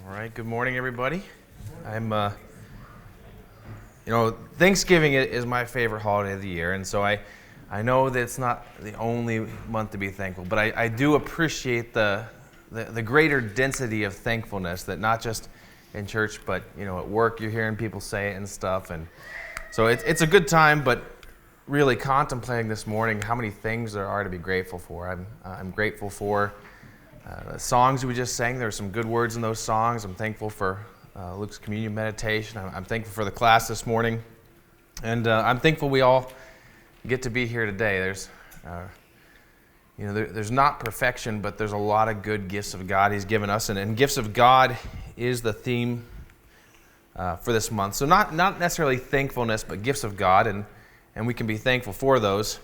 All right, good morning, everybody. Thanksgiving is my favorite holiday of the year, and so I know that it's not the only month to be thankful, but I do appreciate the greater density of thankfulness that not just in church, but at work you're hearing people say it and stuff, and so it's a good time. But really contemplating this morning how many things there are to be grateful for. I'm grateful for the songs we just sang. There were some good words in those songs. I'm thankful for Luke's communion meditation. I'm thankful for the class this morning. And I'm thankful we all get to be here today. There's not perfection, but there's a lot of good gifts of God He's given us. And gifts of God is the theme for this month. So not necessarily thankfulness, but gifts of God. And we can be thankful for those.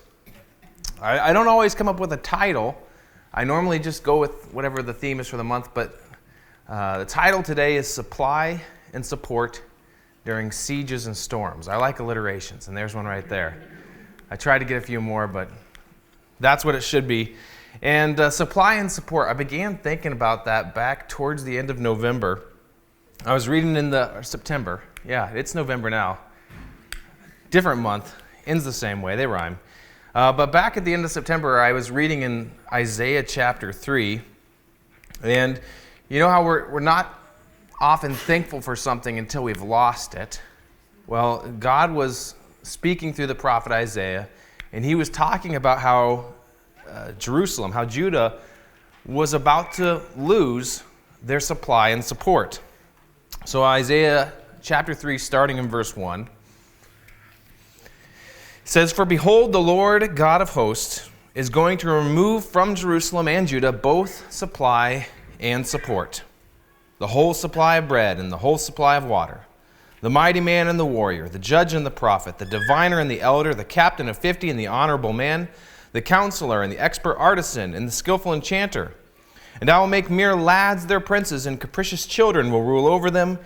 I don't always come up with a title. I normally just go with whatever the theme is for the month, but the title today is Supply and Support During Sieges and Storms. I like alliterations, and there's one right there. I tried to get a few more, but that's what it should be. And supply and support, I began thinking about that back towards the end of November. I was reading September. Yeah, it's November now. Different month, ends the same way, they rhyme. But back at the end of September, I was reading in Isaiah chapter 3, and you know how we're not often thankful for something until we've lost it? Well, God was speaking through the prophet Isaiah, and he was talking about how Jerusalem, how Judah was about to lose their supply and support. So Isaiah chapter 3, starting in verse 1, says, "For behold, the Lord God of hosts is going to remove from Jerusalem and Judah both supply and support, the whole supply of bread and the whole supply of water, the mighty man and the warrior, the judge and the prophet, the diviner and the elder, the captain of 50 and the honorable man, the counselor and the expert artisan and the skillful enchanter. And I will make mere lads their princes, and capricious children will rule over them.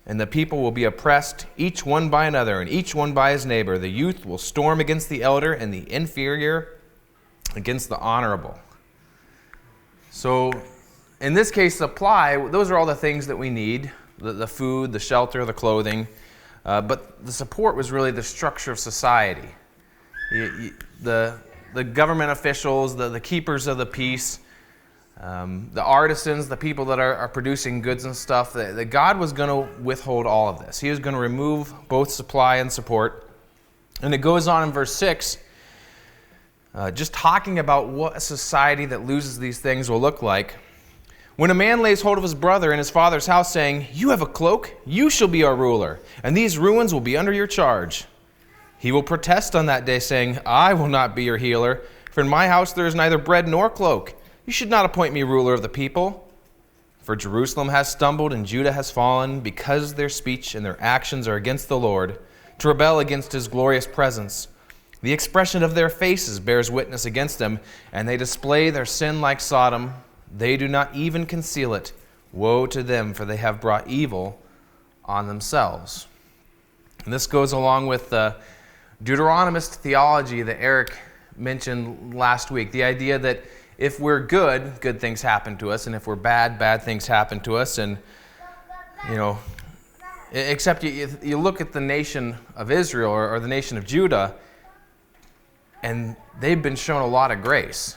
And the people will be oppressed, each one by another, and each one by his neighbor. The youth will storm against the elder, and the inferior against the honorable." So, in this case, supply, those are all the things that we need, the food, the shelter, the clothing. But the support was really the structure of society. The government officials, the keepers of the peace, the artisans, the people that are producing goods and stuff, that God was going to withhold all of this. He was going to remove both supply and support. And it goes on in verse 6, just talking about what a society that loses these things will look like. "When a man lays hold of his brother in his father's house, saying, 'You have a cloak, you shall be our ruler, and these ruins will be under your charge,' he will protest on that day, saying, 'I will not be your healer, for in my house there is neither bread nor cloak. You should not appoint me ruler of the people. For Jerusalem has stumbled and Judah has fallen, because their speech and their actions are against the Lord, to rebel against his glorious presence. The expression of their faces bears witness against them, and they display their sin like Sodom. They do not even conceal it. Woe to them, for they have brought evil on themselves.'" And this goes along with the Deuteronomist theology that Eric mentioned last week. The idea that if we're good, good things happen to us, and if we're bad, bad things happen to us. And, except you look at the nation of Israel or the nation of Judah, and they've been shown a lot of grace.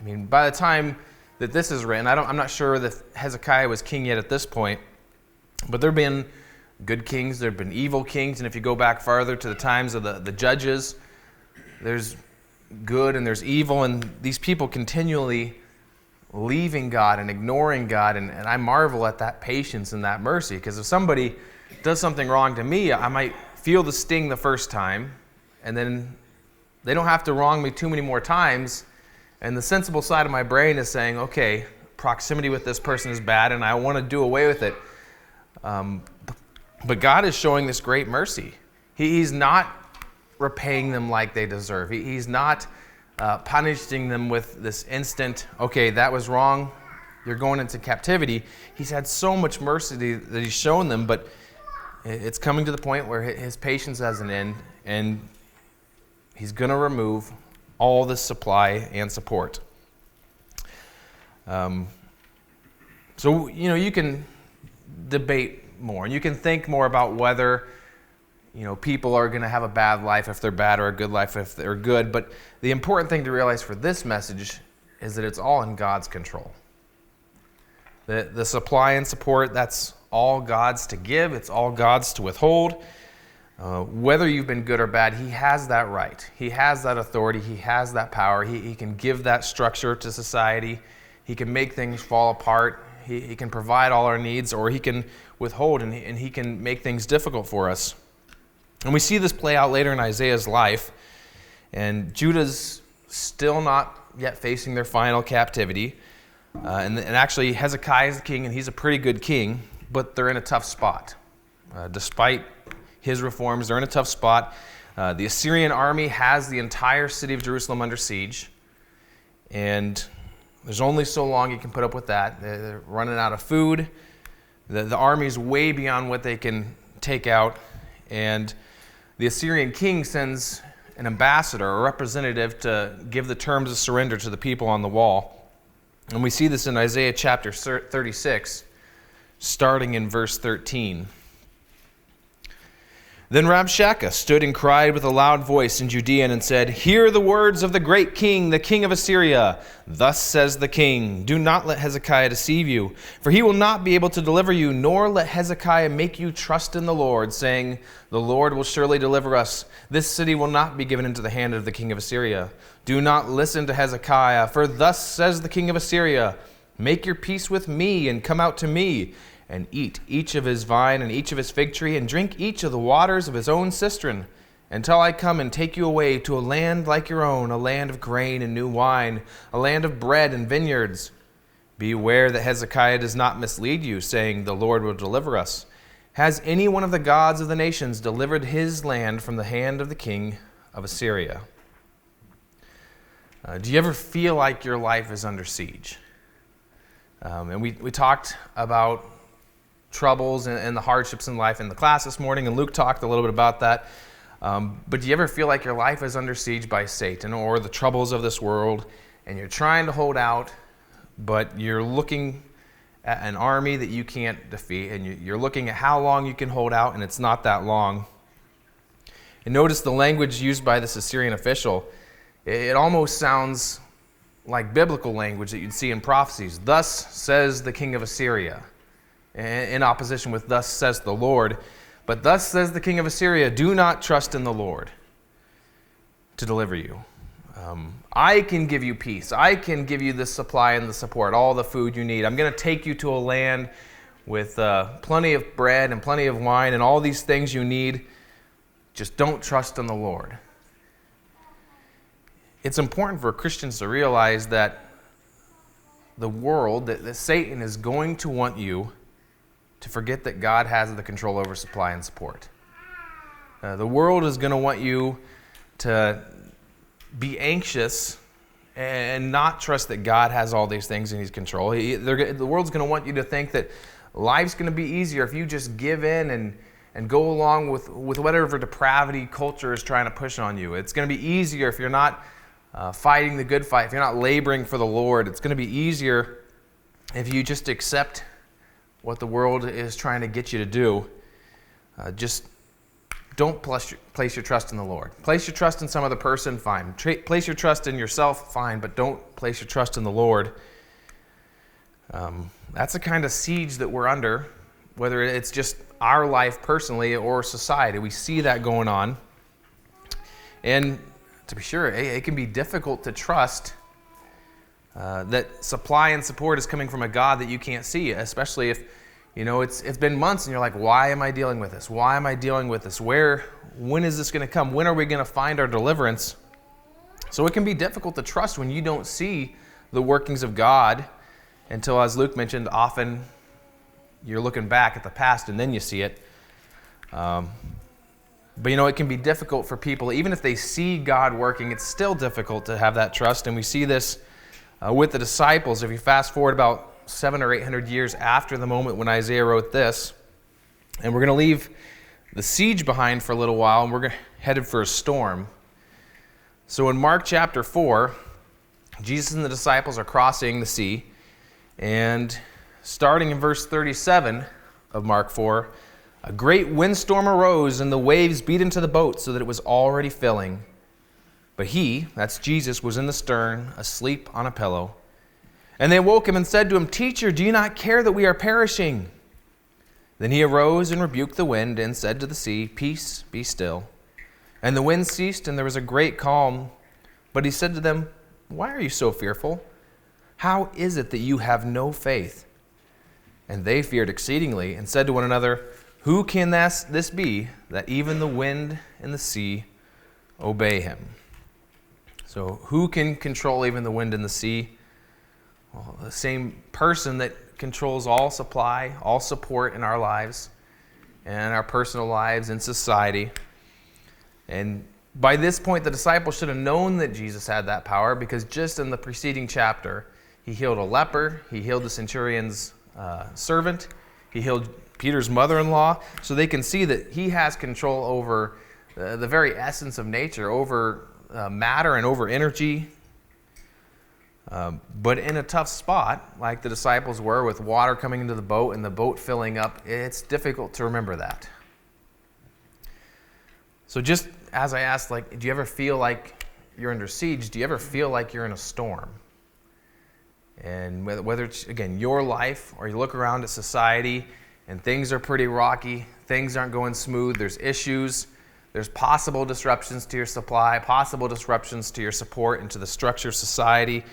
I mean, by the time that this is written, I'm not sure that Hezekiah was king yet at this point, but there have been good kings, there have been evil kings, and if you go back farther to the times of the judges, there's good and there's evil, and these people continually leaving God and ignoring God, and I marvel at that patience and that mercy, because if somebody does something wrong to me, I might feel the sting the first time, and then they don't have to wrong me too many more times, and the sensible side of my brain is saying, okay, proximity with this person is bad and I want to do away with it. But God is showing this great mercy. He's not repaying them like they deserve. He's not punishing them with this instant, okay, that was wrong, you're going into captivity. He's had so much mercy that he's shown them, but it's coming to the point where his patience has an end, and he's going to remove all this supply and support. So, you can debate more, and you can think more about whether people are going to have a bad life if they're bad or a good life if they're good. But the important thing to realize for this message is that it's all in God's control. The supply and support, that's all God's to give. It's all God's to withhold. Whether you've been good or bad, He has that right. He has that authority. He has that power. He can give that structure to society. He can make things fall apart. He can provide all our needs, or He can withhold, and He can make things difficult for us. And we see this play out later in Isaiah's life. And Judah's still not yet facing their final captivity. And actually, Hezekiah is the king, and he's a pretty good king, but they're in a tough spot. Despite his reforms, they're in a tough spot. The Assyrian army has the entire city of Jerusalem under siege, and there's only so long you can put up with that. They're running out of food. The army's way beyond what they can take out, and the Assyrian king sends an ambassador, a representative, to give the terms of surrender to the people on the wall. And we see this in Isaiah chapter 36, starting in verse 13. Then Rabshakeh stood and cried with a loud voice in Judean and said, "Hear the words of the great king, the king of Assyria. Thus says the king, do not let Hezekiah deceive you, for he will not be able to deliver you, nor let Hezekiah make you trust in the Lord, saying, the Lord will surely deliver us. This city will not be given into the hand of the king of Assyria. Do not listen to Hezekiah, for thus says the king of Assyria, make your peace with me and come out to me, and eat each of his vine and each of his fig tree, and drink each of the waters of his own cistern, until I come and take you away to a land like your own, a land of grain and new wine, a land of bread and vineyards. Beware that Hezekiah does not mislead you, saying, the Lord will deliver us. Has any one of the gods of the nations delivered his land from the hand of the king of Assyria?" Do you ever feel like your life is under siege? And we talked about troubles and the hardships in life in the class this morning, and Luke talked a little bit about that. But do you ever feel like your life is under siege by Satan or the troubles of this world, and you're trying to hold out, but you're looking at an army that you can't defeat, and you're looking at how long you can hold out, and it's not that long. And notice the language used by this Assyrian official. It almost sounds like biblical language that you'd see in prophecies. Thus says the king of Assyria, in opposition with thus says the Lord. But thus says the king of Assyria, do not trust in the Lord to deliver you. I can give you peace. I can give you the supply and the support, all the food you need. I'm going to take you to a land with plenty of bread and plenty of wine and all these things you need. Just don't trust in the Lord. It's important for Christians to realize that the world, that Satan is going to want you to forget that God has the control over supply and support. The world is going to want you to be anxious and not trust that God has all these things in His control. The world's going to want you to think that life's going to be easier if you just give in and go along with whatever depravity culture is trying to push on you. It's going to be easier if you're not fighting the good fight, if you're not laboring for the Lord. It's going to be easier if you just accept what the world is trying to get you to do. Just don't place your trust in the Lord. Place your trust in some other person, fine. Place your trust in yourself, fine, but don't place your trust in the Lord. That's the kind of siege that we're under, whether it's just our life personally or society. We see that going on. And to be sure, it can be difficult to trust that supply and support is coming from a God that you can't see, especially if it's been months and you're like, why am I dealing with this? Why am I dealing with this? When is this going to come? When are we going to find our deliverance? So it can be difficult to trust when you don't see the workings of God until, as Luke mentioned, often you're looking back at the past and then you see it. But it can be difficult for people, even if they see God working, it's still difficult to have that trust. And we see this with the disciples. If you fast forward about 700 or 800 years after the moment when Isaiah wrote this, and we're going to leave the siege behind for a little while, and we're headed for a storm. So in Mark chapter 4, Jesus and the disciples are crossing the sea, and starting in verse 37, of Mark 4, a great windstorm arose and the waves beat into the boat so that it was already filling. But he, that's Jesus, was in the stern, asleep on a pillow. And they woke him and said to him, "Teacher, do you not care that we are perishing?" Then he arose and rebuked the wind and said to the sea, "Peace, be still." And the wind ceased and there was a great calm. But he said to them, "Why are you so fearful? How is it that you have no faith?" And they feared exceedingly and said to one another, "Who can this be, that even the wind and the sea obey him?" So who can control even the wind and the sea? Well, the same person that controls all supply, all support in our lives and our personal lives and society. And by this point, the disciples should have known that Jesus had that power, because just in the preceding chapter, he healed a leper, he healed the centurion's servant, he healed Peter's mother-in-law, so they can see that he has control over the very essence of nature, over matter and over energy. But in a tough spot, like the disciples were, with water coming into the boat and the boat filling up, it's difficult to remember that. So just as I asked, do you ever feel like you're under siege? Do you ever feel like you're in a storm? And whether it's, again, your life, or you look around at society and things are pretty rocky, things aren't going smooth, there's issues, there's possible disruptions to your supply, possible disruptions to your support and to the structure of society.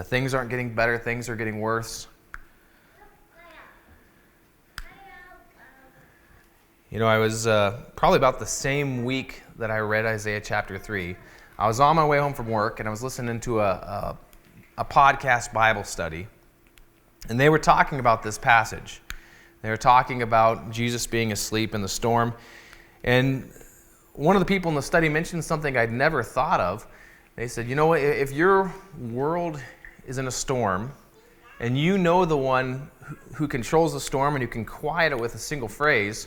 Things aren't getting better, things are getting worse. I was probably about the same week that I read Isaiah chapter 3. I was on my way home from work, and I was listening to a podcast Bible study, and they were talking about this passage. They were talking about Jesus being asleep in the storm, and one of the people in the study mentioned something I'd never thought of. They said, if your world is in a storm, and you know the one who controls the storm and who can quiet it with a single phrase,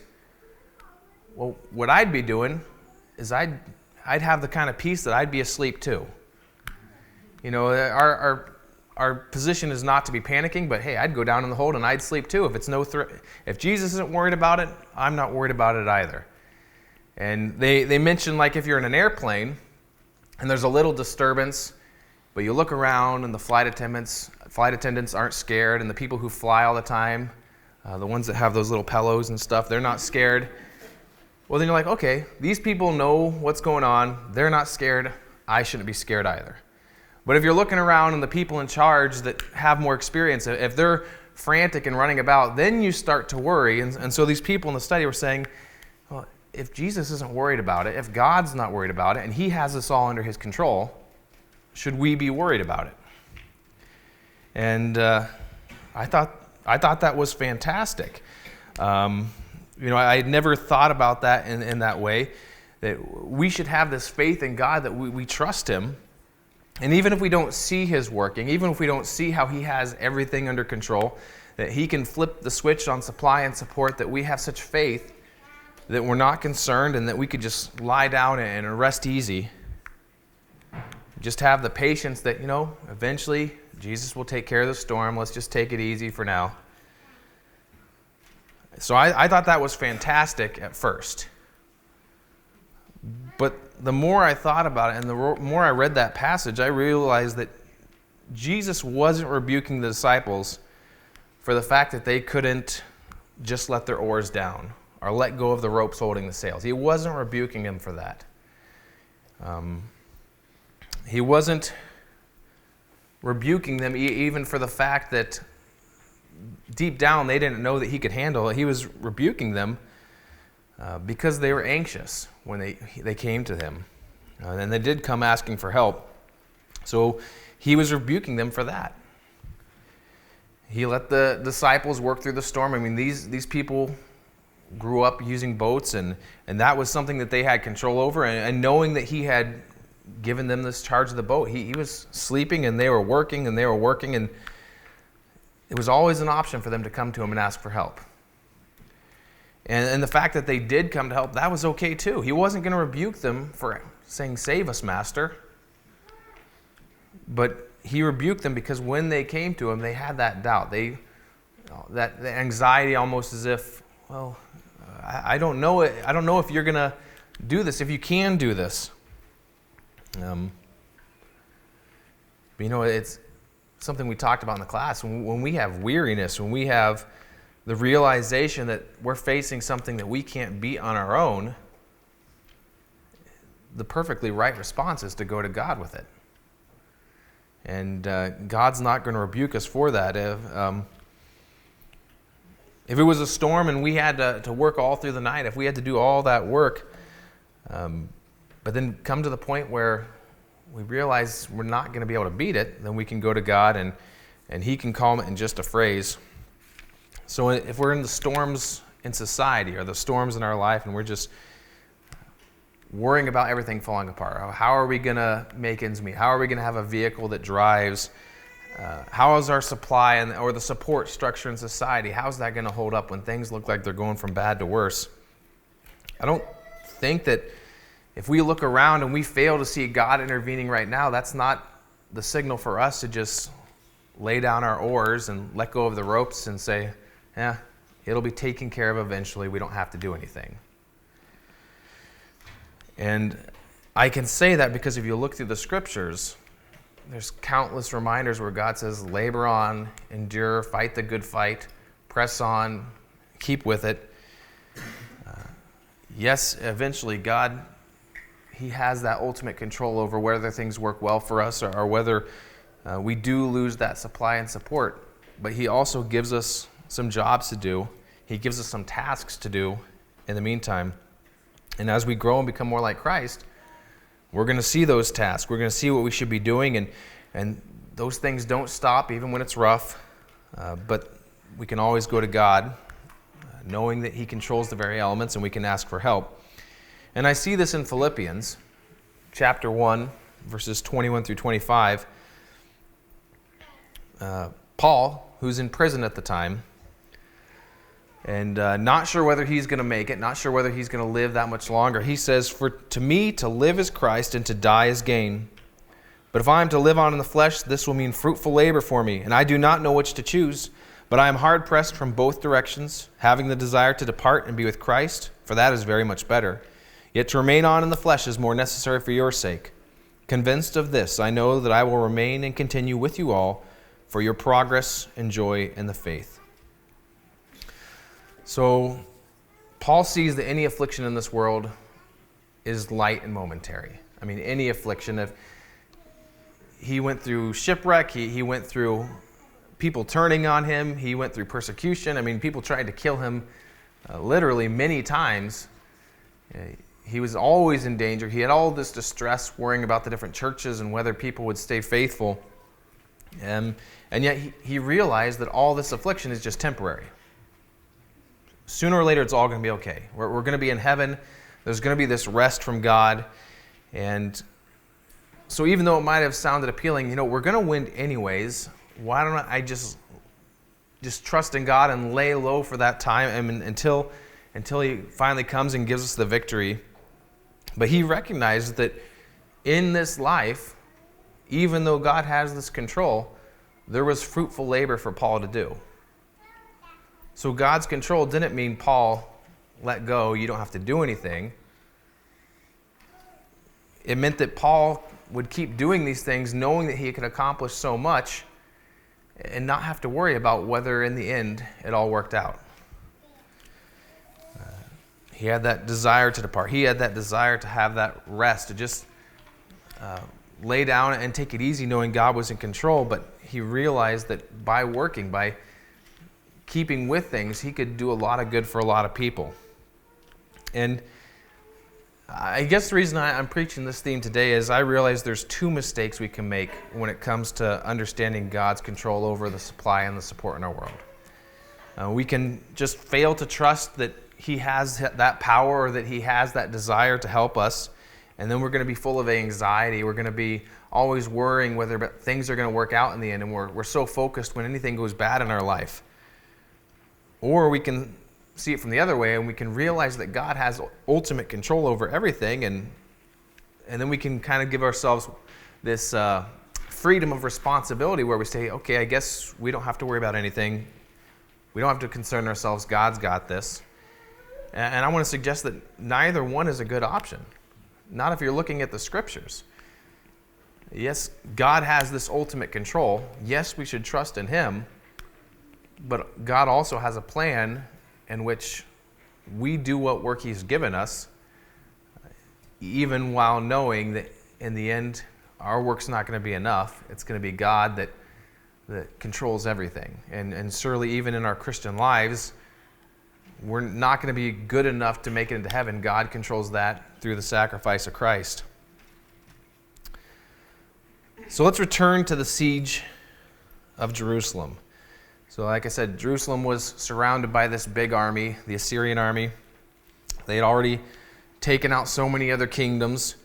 well, what I'd be doing is I'd have the kind of peace that I'd be asleep too. Our position is not to be panicking, but hey, I'd go down in the hold and I'd sleep too. If Jesus isn't worried about it, I'm not worried about it either. And they mentioned, if you're in an airplane and there's a little disturbance, but you look around and the flight attendants aren't scared, and the people who fly all the time, the ones that have those little pillows and stuff, they're not scared. Well, then you're like, okay, these people know what's going on. They're not scared. I shouldn't be scared either. But if you're looking around and the people in charge that have more experience, if they're frantic and running about, then you start to worry. And so these people in the study were saying, well, if Jesus isn't worried about it, if God's not worried about it, and he has us all under his control, should we be worried about it? And I thought that was fantastic. I had never thought about that in that way, that we should have this faith in God, that we trust him. And even if we don't see his working, even if we don't see how he has everything under control, that he can flip the switch on supply and support, that we have such faith that we're not concerned and that we could just lie down and rest easy. Just have the patience that, eventually Jesus will take care of the storm. Let's just take it easy for now. So I thought that was fantastic at first. But the more I thought about it and the more I read that passage, I realized that Jesus wasn't rebuking the disciples for the fact that they couldn't just let their oars down or let go of the ropes holding the sails. He wasn't rebuking them for that. He wasn't rebuking them even for the fact that deep down they didn't know that he could handle it. He was rebuking them because they were anxious when they came to him. And they did come asking for help. So he was rebuking them for that. He let the disciples work through the storm. I mean, these people grew up using boats, and that was something that they had control over. And knowing that he had given them this charge of the boat, he was sleeping and they were working, and it was always an option for them to come to him and ask for help. And the fact that they did come to help, that was okay too. He wasn't going to rebuke them for saying, "Save us, Master." But he rebuked them because when they came to him, they had that doubt. that the anxiety almost as if, well, I don't know it. I don't know if you're going to do this, if you can do this. But it's something we talked about in the class. When we have weariness, when we have the realization that we're facing something that we can't beat on our own, the perfectly right response is to go to God with it. And God's not going to rebuke us for that. If it was a storm and we had to work all through the night, if we had to do all that work, but then come to the point where we realize we're not going to be able to beat it, then we can go to God and He can calm it in just a phrase. So if we're in the storms in society or the storms in our life and we're just worrying about everything falling apart, how are we going to make ends meet? How are we going to have a vehicle that drives? How is our supply or the support structure in society? How's that going to hold up when things look like they're going from bad to worse? I don't think that if we look around and we fail to see God intervening right now, that's not the signal for us to just lay down our oars and let go of the ropes and say, yeah, it'll be taken care of eventually. We don't have to do anything. And I can say that because if you look through the scriptures, there's countless reminders where God says, labor on, endure, fight the good fight, press on, keep with it. Yes, eventually God, He has that ultimate control over whether things work well for us or whether we do lose that supply and support. But He also gives us some jobs to do. He gives us some tasks to do in the meantime. And as we grow and become more like Christ, we're going to see those tasks. We're going to see what we should be doing. And those things don't stop even when it's rough. But we can always go to God, knowing that He controls the very elements, and we can ask for help. And I see this in Philippians chapter 1, verses 21 through 25. Paul, who's in prison at the time, and not sure whether he's going to make it, not sure whether he's going to live that much longer. He says, "For to me to live is Christ, and to die is gain. But if I am to live on in the flesh, this will mean fruitful labor for me, and I do not know which to choose. But I am hard-pressed from both directions, having the desire to depart and be with Christ, for that is very much better. Yet to remain on in the flesh is more necessary for your sake. Convinced of this, I know that I will remain and continue with you all for your progress and joy in the faith." So, Paul sees that any affliction in this world is light and momentary. I mean, any affliction. If he went through shipwreck, he went through people turning on him, he went through persecution. I mean, people tried to kill him literally many times. He was always in danger. He had all this distress worrying about the different churches and whether people would stay faithful. And yet he realized that all this affliction is just temporary. Sooner or later, it's all going to be okay. We're going to be in heaven. There's going to be this rest from God. And so even though it might have sounded appealing, we're going to win anyways. Why don't I just trust in God and lay low for that time until He finally comes and gives us the victory. But he recognized that in this life, even though God has this control, there was fruitful labor for Paul to do. So God's control didn't mean, Paul, let go, you don't have to do anything. It meant that Paul would keep doing these things knowing that he could accomplish so much and not have to worry about whether in the end it all worked out. He had that desire to depart. He had that desire to have that rest, to just lay down and take it easy knowing God was in control. But he realized that by working, by keeping with things, he could do a lot of good for a lot of people. And I guess the reason I'm preaching this theme today is I realize there's two mistakes we can make when it comes to understanding God's control over the supply and the support in our world. We can just fail to trust that He has that power or that He has that desire to help us, and then we're going to be full of anxiety. We're going to be always worrying whether things are going to work out in the end, and we're so focused when anything goes bad in our life. Or we can see it from the other way, and we can realize that God has ultimate control over everything, and then we can kind of give ourselves this freedom of responsibility where we say, okay, I guess we don't have to worry about anything. We don't have to concern ourselves. God's got this. And I want to suggest that neither one is a good option. Not if you're looking at the Scriptures. Yes, God has this ultimate control. Yes, we should trust in Him. But God also has a plan in which we do what work He's given us, even while knowing that in the end, our work's not going to be enough. It's going to be God that controls everything. And surely even in our Christian lives, we're not going to be good enough to make it into heaven. God controls that through the sacrifice of Christ. So let's return to the siege of Jerusalem. So like I said, Jerusalem was surrounded by this big army, the Assyrian army. They had already taken out so many other kingdoms.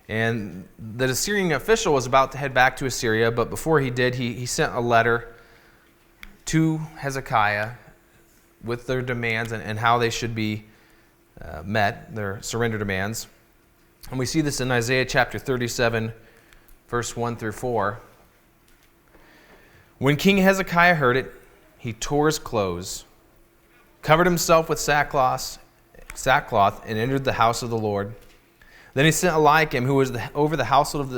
And the Assyrian official was about to head back to Assyria, but before he did, he sent a letter to Hezekiah with their demands and how they should be met, their surrender demands. And we see this in Isaiah chapter 37, verse 1 through 4. When King Hezekiah heard it, he tore his clothes, covered himself with sackcloth, and entered the house of the Lord. Then he sent Eliakim, who was over the household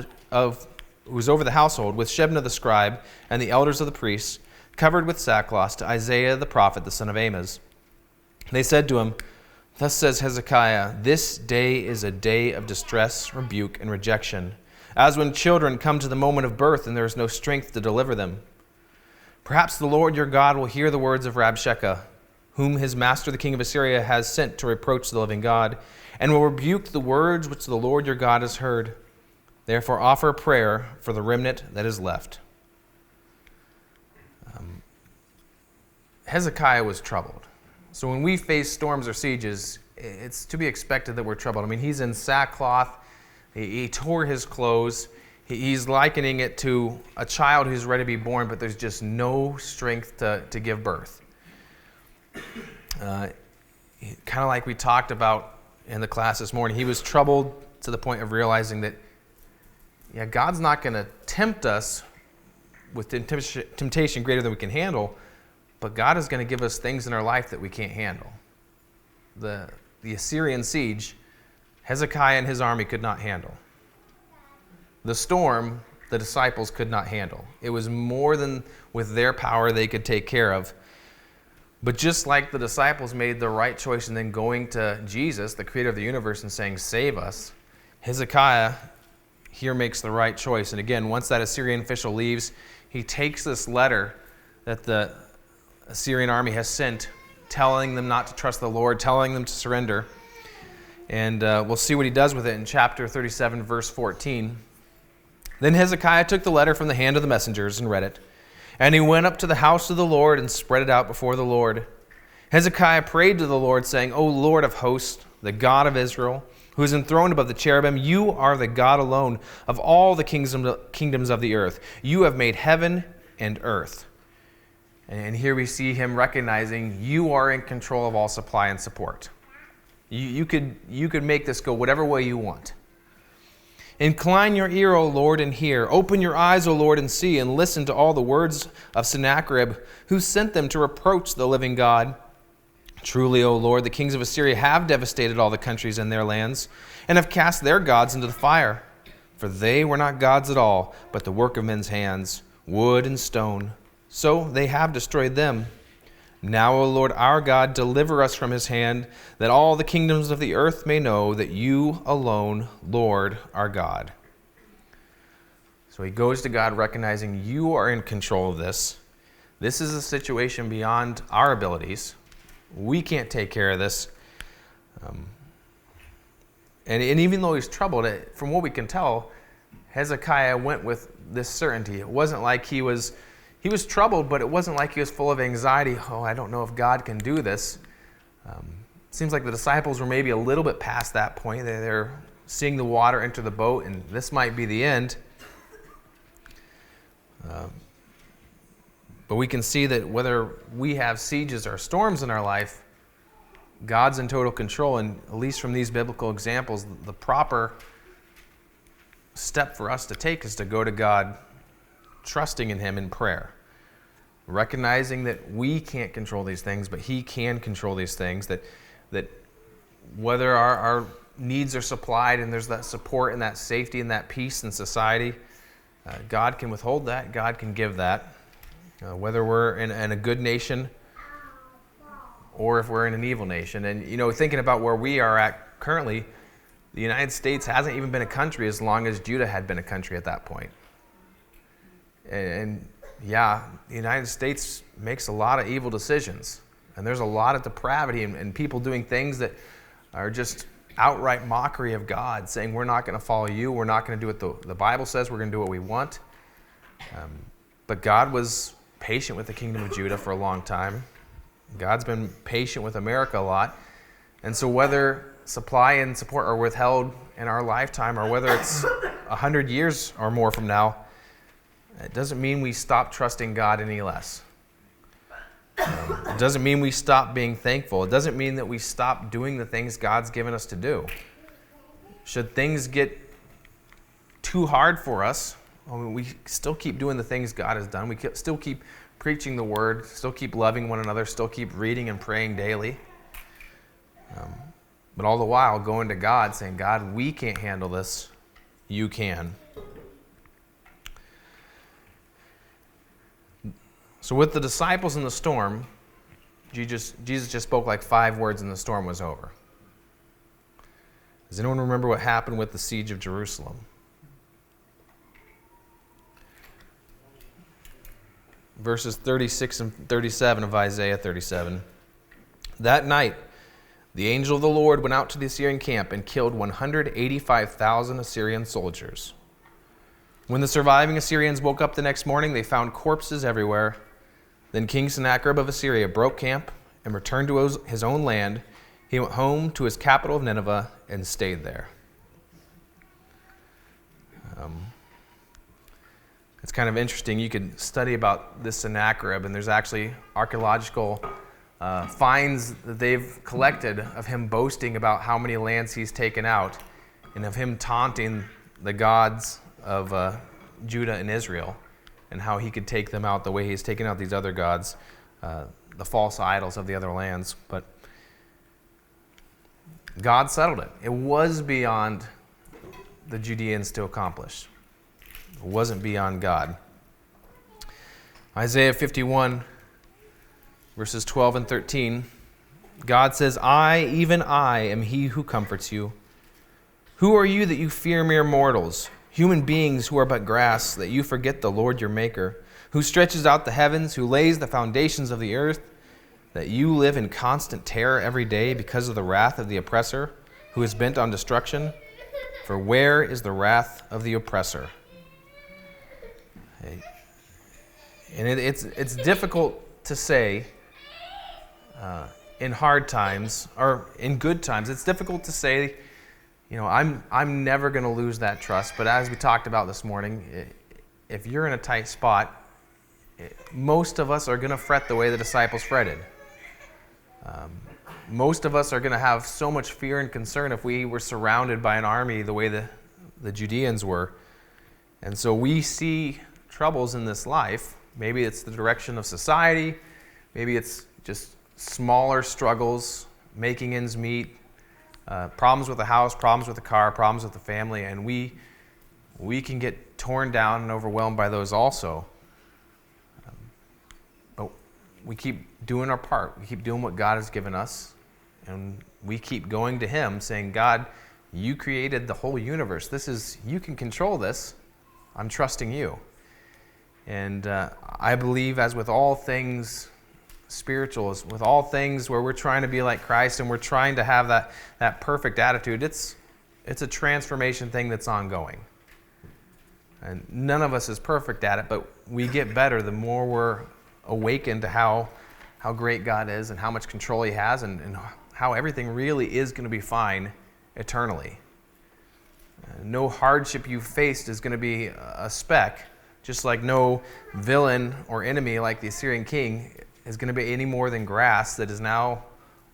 with Shebna the scribe and the elders of the priests, covered with sackcloth, to Isaiah the prophet, the son of Amoz. They said to him, "Thus says Hezekiah, this day is a day of distress, rebuke, and rejection, as when children come to the moment of birth and there is no strength to deliver them. Perhaps the Lord your God will hear the words of Rabshakeh, whom his master the king of Assyria has sent to reproach the living God, and will rebuke the words which the Lord your God has heard. Therefore offer a prayer for the remnant that is left." Hezekiah was troubled. So when we face storms or sieges, it's to be expected that we're troubled. I mean, he's in sackcloth. He tore his clothes. He's likening it to a child who's ready to be born, but there's just no strength to give birth. Kind of like we talked about in the class this morning, he was troubled to the point of realizing that, God's not going to tempt us with temptation greater than we can handle, but God is going to give us things in our life that we can't handle. The Assyrian siege, Hezekiah and his army could not handle. The storm, the disciples could not handle. It was more than with their power they could take care of. But just like the disciples made the right choice and then going to Jesus, the creator of the universe, and saying, "Save us," Hezekiah here makes the right choice. And again, once that Assyrian official leaves, he takes this letter that the Assyrian army has sent, telling them not to trust the Lord, telling them to surrender. And we'll see what he does with it in chapter 37, verse 14. Then Hezekiah took the letter from the hand of the messengers and read it. And he went up to the house of the Lord and spread it out before the Lord. Hezekiah prayed to the Lord, saying, "O Lord of hosts, the God of Israel, who is enthroned above the cherubim, you are the God alone of all the kingdoms of the earth. You have made heaven and earth." And here we see him recognizing you are in control of all supply and support. You could make this go whatever way you want. "Incline your ear, O Lord, and hear. Open your eyes, O Lord, and see, and listen to all the words of Sennacherib, who sent them to reproach the living God. Truly, O Lord, the kings of Assyria have devastated all the countries and their lands, and have cast their gods into the fire. For they were not gods at all, but the work of men's hands, wood and stone. So they have destroyed them. Now, O Lord our God, deliver us from his hand, that all the kingdoms of the earth may know that you alone, Lord, are God." So he goes to God recognizing you are in control of this. This is a situation beyond our abilities. We can't take care of this. And even though he's troubled, from what we can tell, Hezekiah went with this certainty. It wasn't like he was troubled, but it wasn't like he was full of anxiety. "Oh, I don't know if God can do this." It seems like the disciples were maybe a little bit past that point. They're seeing the water enter the boat, and this might be the end. But we can see that whether we have sieges or storms in our life, God's in total control. And at least from these biblical examples, the proper step for us to take is to go to God, trusting in him in prayer. recognizing that we can't control these things, but he can control these things, that whether our needs are supplied and there's that support and that safety and that peace in society, God can withhold that, God can give that. Whether we're in a good nation or if we're in an evil nation. And, thinking about where we are at currently, the United States hasn't even been a country as long as Judah had been a country at that point. And the United States makes a lot of evil decisions. And there's a lot of depravity and people doing things that are just outright mockery of God, saying we're not going to follow you, we're not going to do what the Bible says, we're going to do what we want. But God was patient with the kingdom of Judah for a long time. God's been patient with America a lot. And so whether supply and support are withheld in our lifetime or whether it's 100 years or more from now, it doesn't mean we stop trusting God any less. It doesn't mean we stop being thankful. It doesn't mean that we stop doing the things God's given us to do. Should things get too hard for us, we still keep doing the things God has done. We still keep preaching the word, still keep loving one another, still keep reading and praying daily. But all the while going to God saying, God, we can't handle this. You can. So with the disciples in the storm, Jesus just spoke like 5 words and the storm was over. Does anyone remember what happened with the siege of Jerusalem? Verses 36 and 37 of Isaiah 37. That night, the angel of the Lord went out to the Assyrian camp and killed 185,000 Assyrian soldiers. When the surviving Assyrians woke up the next morning, they found corpses everywhere. Then King Sennacherib of Assyria broke camp and returned to his own land. He went home to his capital of Nineveh and stayed there. It's kind of interesting. You could study about this Sennacherib, and there's actually archaeological finds that they've collected of him boasting about how many lands he's taken out and of him taunting the gods of Judah and Israel and how he could take them out the way he's taken out these other gods, the false idols of the other lands. But God settled it. It was beyond the Judeans to accomplish. It wasn't beyond God. Isaiah 51, verses 12 and 13, God says, I, even I, am he who comforts you. Who are you that you fear mere mortals, human beings who are but grass, that you forget the Lord your Maker, who stretches out the heavens, who lays the foundations of the earth, that you live in constant terror every day because of the wrath of the oppressor, who is bent on destruction? For where is the wrath of the oppressor? And it's difficult to say in hard times or in good times. It's difficult to say, I'm never going to lose that trust. But as we talked about this morning, if you're in a tight spot, most of us are going to fret the way the disciples fretted. Most of us are going to have so much fear and concern if we were surrounded by an army the way the Judeans were. And so we see troubles in this life. Maybe it's the direction of society. Maybe it's just smaller struggles, making ends meet, problems with the house, problems with the car, problems with the family, and we can get torn down and overwhelmed by those also. But we keep doing our part. We keep doing what God has given us, and we keep going to Him saying, God, you created the whole universe. You can control this. I'm trusting you. And I believe, as with all things spiritual, as with all things where we're trying to be like Christ and we're trying to have that perfect attitude, it's a transformation thing that's ongoing. And none of us is perfect at it, but we get better the more we're awakened to how great God is and how much control He has and how everything really is going to be fine eternally. No hardship you've faced is going to be a speck, just like no villain or enemy like the Assyrian king is going to be any more than grass that is now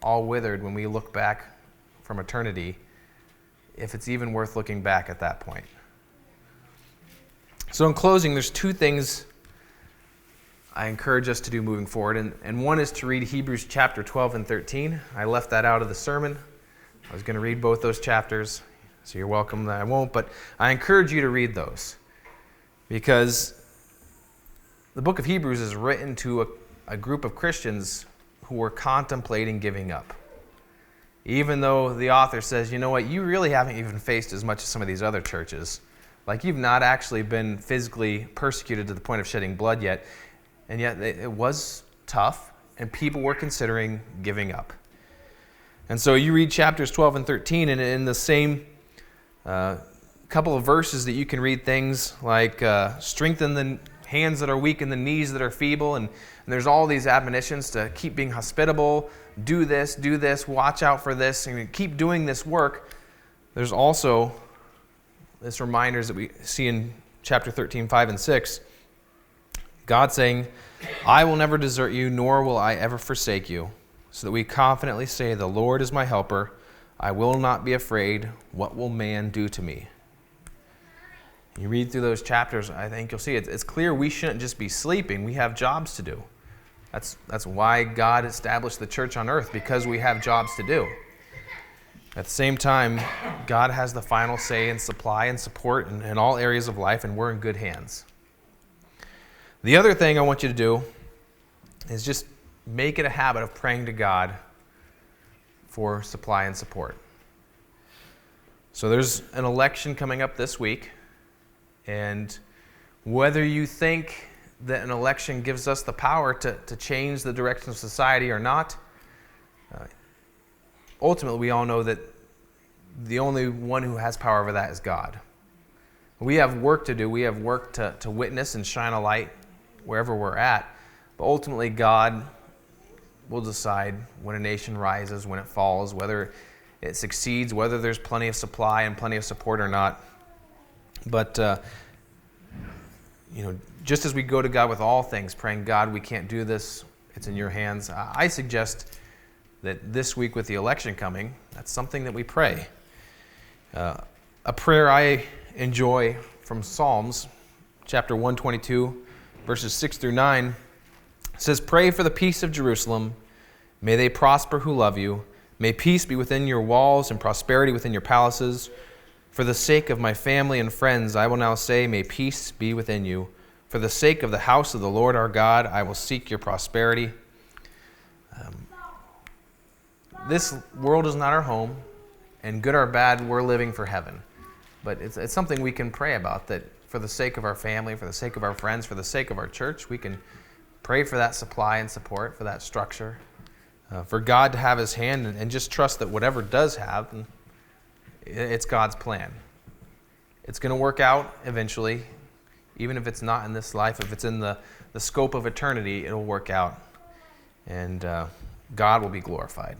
all withered when we look back from eternity, if it's even worth looking back at that point. So in closing, there's 2 things I encourage us to do moving forward. And one is to read Hebrews chapter 12 and 13. I left that out of the sermon. I was going to read both those chapters, so you're welcome that I won't, but I encourage you to read those because the book of Hebrews is written to a group of Christians who were contemplating giving up. Even though the author says, you know what, you really haven't even faced as much as some of these other churches. Like you've not actually been physically persecuted to the point of shedding blood yet. And yet it was tough, and people were considering giving up. And so you read chapters 12 and 13, and in the same couple of verses that you can read things like strengthen the hands that are weak and the knees that are feeble. And there's all these admonitions to keep being hospitable, do this, watch out for this, and keep doing this work. There's also this reminders that we see in chapter 13, 5 and 6. God saying, I will never desert you, nor will I ever forsake you, so that we confidently say, the Lord is my helper. I will not be afraid. What will man do to me? You read through those chapters, I think you'll see it's clear we shouldn't just be sleeping. We have jobs to do. That's why God established the church on earth, because we have jobs to do. At the same time, God has the final say in supply and support in all areas of life, and we're in good hands. The other thing I want you to do is just make it a habit of praying to God for supply and support. So there's an election coming up this week, and whether you think that an election gives us the power to change the direction of society or not, ultimately we all know that the only one who has power over that is God. We have work to do. We have work to witness and shine a light wherever we're at. But ultimately, God will decide when a nation rises, when it falls, whether it succeeds, whether there's plenty of supply and plenty of support or not. But, just as we go to God with all things, praying, God, we can't do this, it's in your hands, I suggest that this week with the election coming, that's something that we pray. A prayer I enjoy from Psalms, chapter 122, verses 6 through 9, says, pray for the peace of Jerusalem. May they prosper who love you. May peace be within your walls and prosperity within your palaces. For the sake of my family and friends, I will now say, may peace be within you. For the sake of the house of the Lord our God, I will seek your prosperity. This world is not our home, and good or bad, we're living for heaven. But it's something we can pray about, that for the sake of our family, for the sake of our friends, for the sake of our church, we can pray for that supply and support, for that structure, for God to have his hand, and just trust that whatever does happen, it's God's plan. It's going to work out eventually, even if it's not in this life. If it's in the scope of eternity, it'll work out, and God will be glorified.